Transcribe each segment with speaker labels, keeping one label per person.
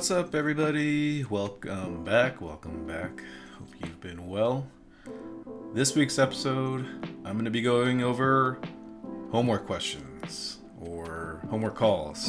Speaker 1: What's up, everybody? Welcome back. Hope you've been well. This week's episode, I'm going to be going over homework questions or homework calls.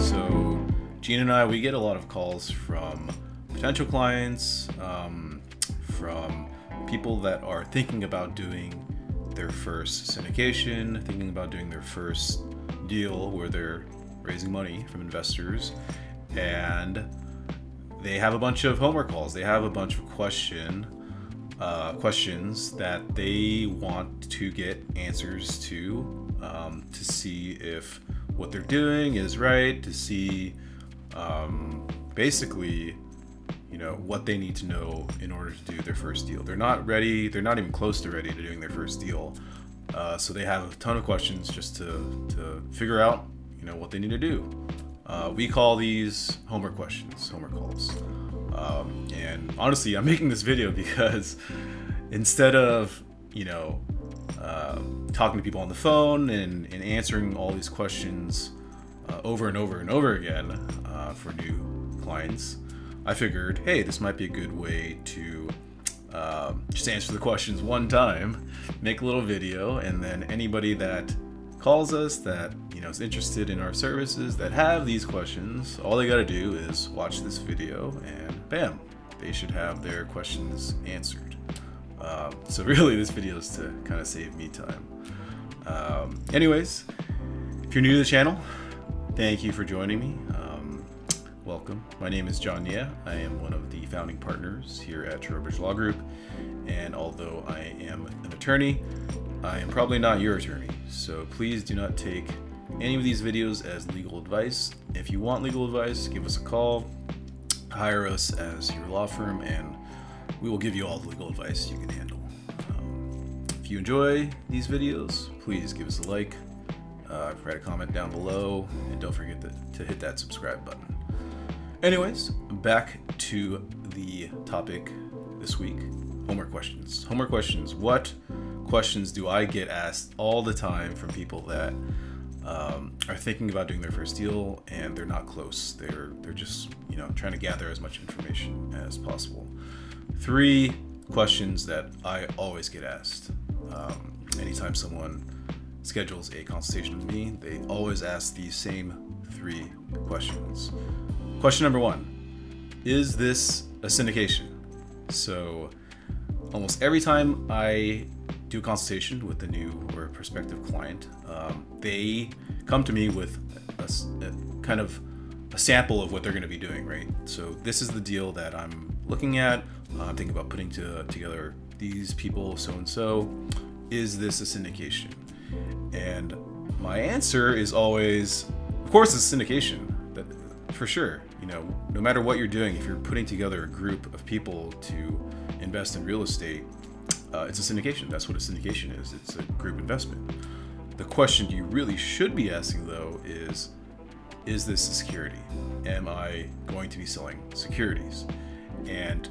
Speaker 1: So, Gene and I, we get a lot of calls from potential clients, from people that are thinking about doing their first syndication, thinking about doing their first deal where they're raising money from investors, and they have a bunch of homework calls. They have a bunch of questions that they want to get answers to see if what they're doing is right, to see basically what they need to know in order to do their first deal. They're not ready. They're not even close to ready to doing their first deal. So they have a ton of questions just to figure out, what they need to do. We call these homework questions, homework calls. And honestly, I'm making this video because instead of, talking to people on the phone and answering all these questions over and over and over again for new clients, I figured, hey, this might be a good way to just answer the questions one time, make a little video, and then anybody that calls us that is interested in our services that have these questions, all they got to do is watch this video, and bam, they should have their questions answered. So really, this video is to kind of save me time. Anyways, if you're new to the channel, thank you for joining me. Welcome. My name is John Nia. I am one of the founding partners here at Trowbridge Law Group, and although I am an attorney, I am probably not your attorney, so please do not take any of these videos as legal advice. If you want legal advice, give us a call, hire us as your law firm, and we will give you all the legal advice you can handle. If you enjoy these videos, please give us a like, write a comment down below, and don't forget to hit that subscribe button. Anyways, back to the topic this week, homework questions. Homework questions. What questions do I get asked all the time from people that are thinking about doing their first deal and they're not close? They're just, trying to gather as much information as possible. 3 questions that I always get asked. Anytime someone schedules a consultation with me, they always ask these same 3 questions. Question number 1, is this a syndication? So almost every time I do a consultation with a new or a prospective client, they come to me with a kind of a sample of what they're going to be doing, right? So this is the deal that I'm looking at. I'm thinking about putting together these people, so-and-so. Is this a syndication? And my answer is always, of course it's a syndication, for sure. No matter what you're doing, if you're putting together a group of people to invest in real estate, it's a syndication. That's what a syndication is. It's a group investment. The question you really should be asking, though, is this a security? Am I going to be selling securities? And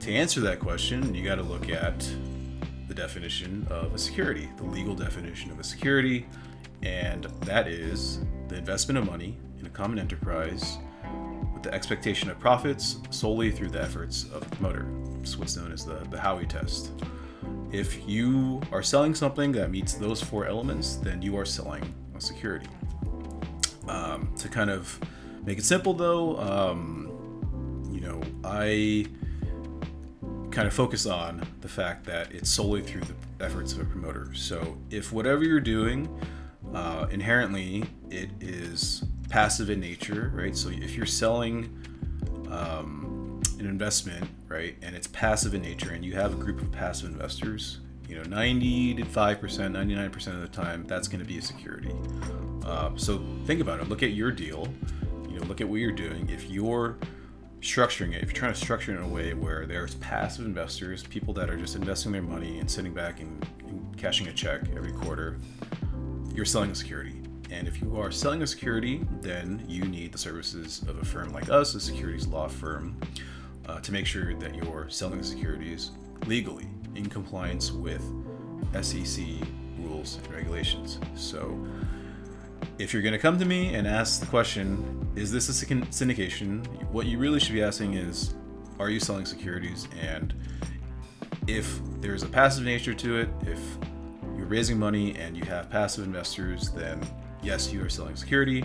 Speaker 1: to answer that question, you got to look at the definition of a security, the legal definition of a security, and that is the investment of money in a common enterprise with the expectation of profits solely through the efforts of the promoter. It's what's known as the Howey test. If you are selling something that meets those 4 elements, then you are selling a security. To kind of make it simple, though, I kind of focus on the fact that it's solely through the efforts of a promoter. So if whatever you're doing, inherently it is passive in nature, right? So if you're selling an investment, right, and it's passive in nature, and you have a group of passive investors, 95%, 99% of the time, that's going to be a security. So think about it. Look at your deal. Look at what you're doing. If you're structuring it, if you're trying to structure it in a way where there's passive investors, people that are just investing their money and sitting back and cashing a check every quarter, you're selling a security. And if you are selling a security, then you need the services of a firm like us, a securities law firm, to make sure that you're selling the securities legally. in compliance with SEC rules and regulations. So if you're going to come to me and ask the question, is this a syndication? What you really should be asking is, are you selling securities? And if there's a passive nature to it, if you're raising money and you have passive investors, then yes, you are selling security.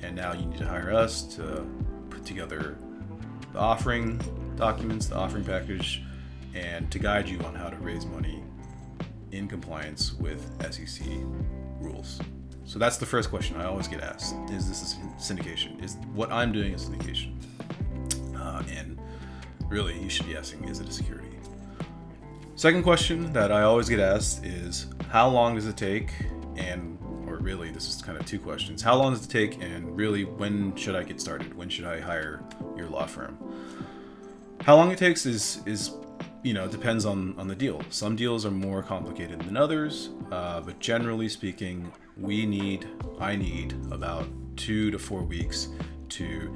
Speaker 1: And now you need to hire us to put together the offering documents, the offering package, and to guide you on how to raise money in compliance with SEC rules. So that's the first question I always get asked. Is this a syndication? Is what I'm doing a syndication? And really, you should be asking, is it a security? Second question that I always get asked is, how long does it take? Or really, this is kind of two questions. How long does it take? And really, when should I get started? When should I hire your law firm? How long it takes is depends on the deal. Some deals are more complicated than others, but generally speaking, I need about 2 to 4 weeks to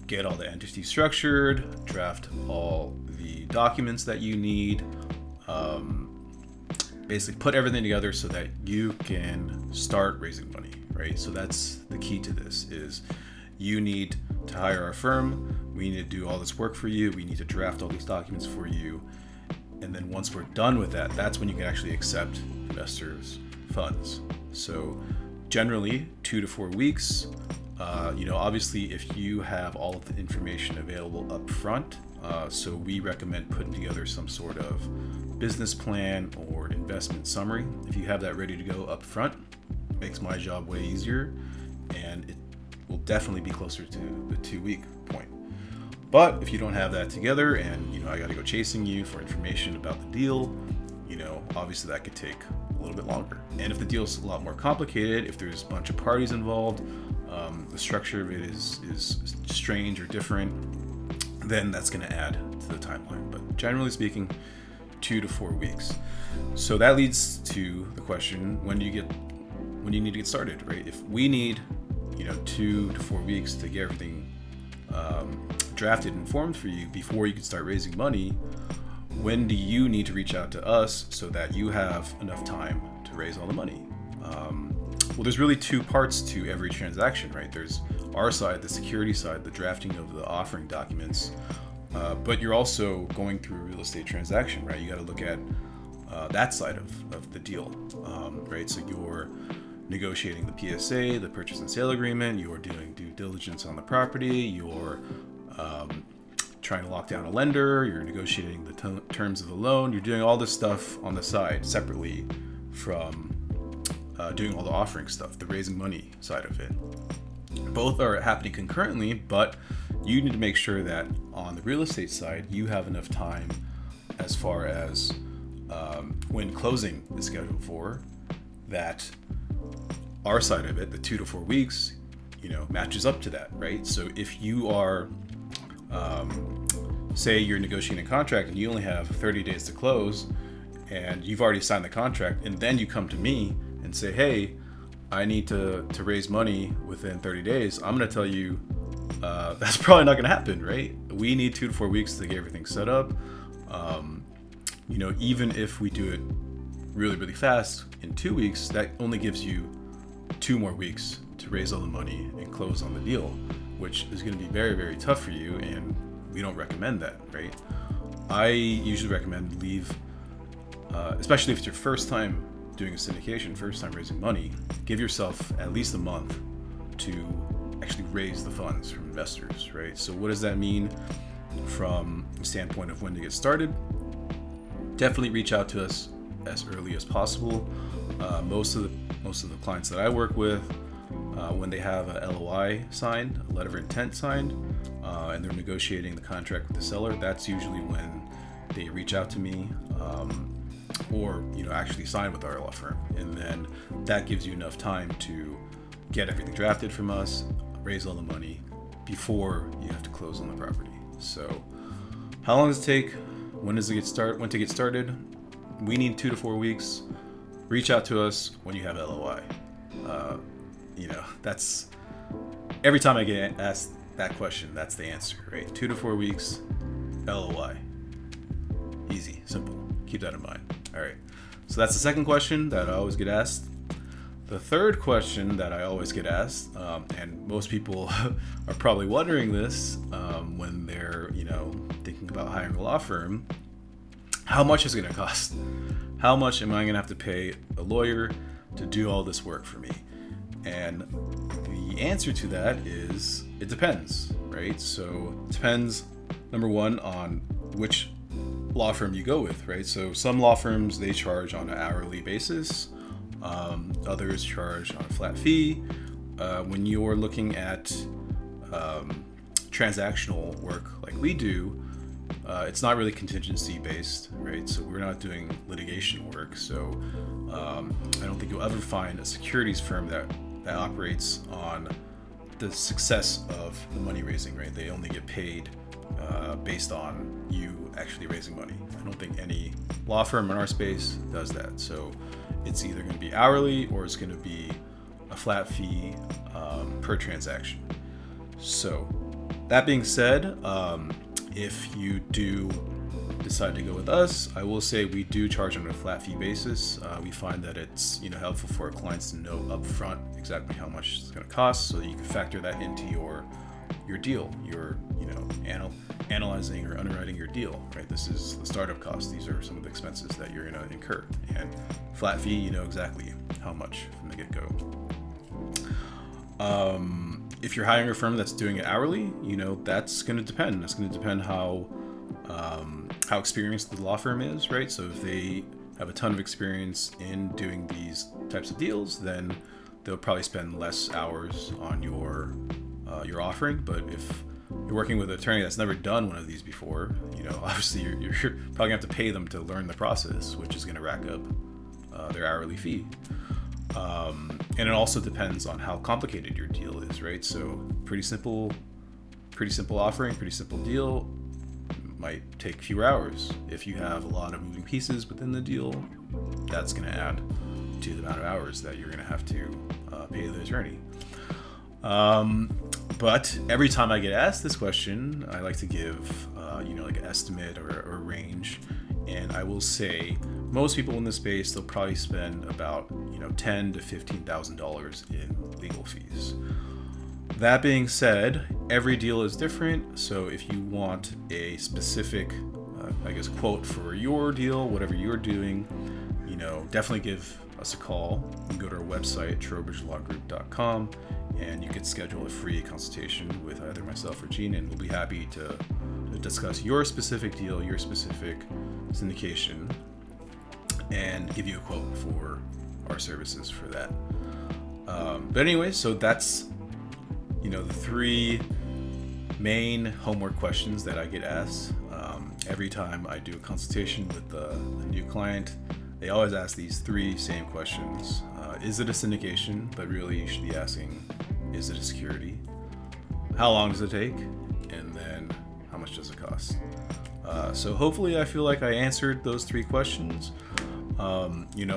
Speaker 1: get all the entities structured, draft all the documents that you need, basically put everything together so that you can start raising money, right? So that's the key to this, is you need to hire our firm. We need to do all this work for you. We need to draft all these documents for you. And then once we're done with that, that's when you can actually accept investors' funds. So generally 2 to 4 weeks. Obviously if you have all of the information available up front, so we recommend putting together some sort of business plan or investment summary. If you have that ready to go up front, it makes my job way easier, and it will definitely be closer to the 2-week point. But if you don't have that together and, I got to go chasing you for information about the deal, obviously that could take a little bit longer. And if the deal's a lot more complicated, if there's a bunch of parties involved, the structure of it is strange or different, then that's going to add to the timeline. But generally speaking, 2 to 4 weeks. So that leads to the question, when do you need to get started, right? If we need, 2 to 4 weeks to get everything drafted and formed for you before you can start raising money, when do you need to reach out to us so that you have enough time to raise all the money? Well, there's really two parts to every transaction, right? There's our side, the security side, the drafting of the offering documents, but you're also going through a real estate transaction, right? You got to look at that side of the deal, right? So you're negotiating the PSA, the purchase and sale agreement, you're doing due diligence on the property, you're trying to lock down a lender, you're negotiating the terms of the loan, you're doing all this stuff on the side separately from doing all the offering stuff, the raising money side of it. Both are happening concurrently, but you need to make sure that on the real estate side, you have enough time as far as when closing is scheduled for, that our side of it, the 2 to 4 weeks, matches up to that, right? So if you are, say you're negotiating a contract and you only have 30 days to close and you've already signed the contract, and then you come to me and say, hey, I need to raise money within 30 days, I'm going to tell you that's probably not going to happen, right? We need 2 to 4 weeks to get everything set up. Even if we do it really, really fast in 2 weeks, that only gives you 2 more weeks to raise all the money and close on the deal, which is going to be very, very tough for you, and we don't recommend that, right? I usually recommend leave, especially if it's your first time doing a syndication, first time raising money, give yourself at least a month to actually raise the funds from investors, right? So what does that mean from the standpoint of when to get started? Definitely reach out to us as early as possible. Most of the clients that I work with, when they have a LOI signed, a letter of intent signed, and they're negotiating the contract with the seller, that's usually when they reach out to me, or actually sign with our law firm, and then that gives you enough time to get everything drafted from us, raise all the money before you have to close on the property. So how long does it take? When to get started? We need 2 to 4 weeks. Reach out to us when you have LOI. That's every time I get asked that question, that's the answer, right? 2 to 4 weeks, LOI. Easy, simple. keep that in mind. All right. So that's the second question that I always get asked. The third question that I always get asked, and most people are probably wondering this when they're, thinking about hiring a law firm, how much is it going to cost? How much am I going to have to pay a lawyer to do all this work for me? And the answer to that is it depends, right? So it depends, number one, on which law firm you go with, right? So some law firms, they charge on an hourly basis. Others charge on a flat fee. When you're looking at transactional work like we do, it's not really contingency based, right? So we're not doing litigation work. So I don't think you'll ever find a securities firm that operates on the success of the money raising, right? They only get paid based on you actually raising money. I don't think any law firm in our space does that. So it's either going to be hourly or it's going to be a flat fee per transaction. So that being said, if you do decide to go with us, I will say we do charge on a flat fee basis. We find that it's helpful for our clients to know upfront exactly how much it's going to cost, so that you can factor that into your deal. You're analyzing or underwriting your deal, right? This is the startup cost. These are some of the expenses that you're going to incur. And flat fee, you know exactly how much from the get-go. If you're hiring a firm that's doing it hourly, that's going to depend. That's going to depend how experienced the law firm is, right? So if they have a ton of experience in doing these types of deals, then they'll probably spend less hours on your offering. But if you're working with an attorney that's never done one of these before, obviously you're probably gonna have to pay them to learn the process, which is gonna rack up their hourly fee. And it also depends on how complicated your deal is, right? So pretty simple offering, pretty simple deal might take fewer hours. If you have a lot of moving pieces within the deal, that's gonna add to the amount of hours that you're gonna have to pay the attorney. But every time I get asked this question, I like to give, like an estimate or a range. And I will say most people in this space, they'll probably spend about, $10,000 to $15,000 in legal fees. That being said, every deal is different. So if you want a specific, quote for your deal, whatever you're doing, definitely give us a call. You can go to our website, trowbridgelawgroup.com, and you can schedule a free consultation with either myself or Gene, and we'll be happy to discuss your specific deal, your specific syndication, and give you a quote for our services for that. But anyway, so that's the three main homework questions that I get asked every time I do a consultation with a new client. They always ask these three same questions. Is it a syndication? But really you should be asking, is it a security? How long does it take? And then how much does it cost? So hopefully I feel like I answered those three questions.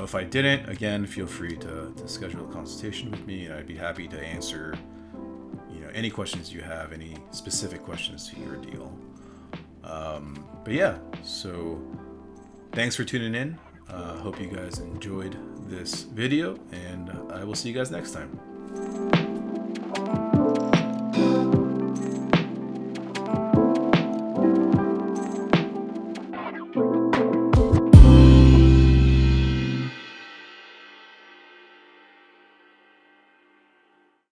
Speaker 1: If I didn't, again, feel free to schedule a consultation with me, and I'd be happy to answer any questions you have, any specific questions to your deal. But yeah, so thanks for tuning in. Hope you guys enjoyed this video, and I will see you guys next time.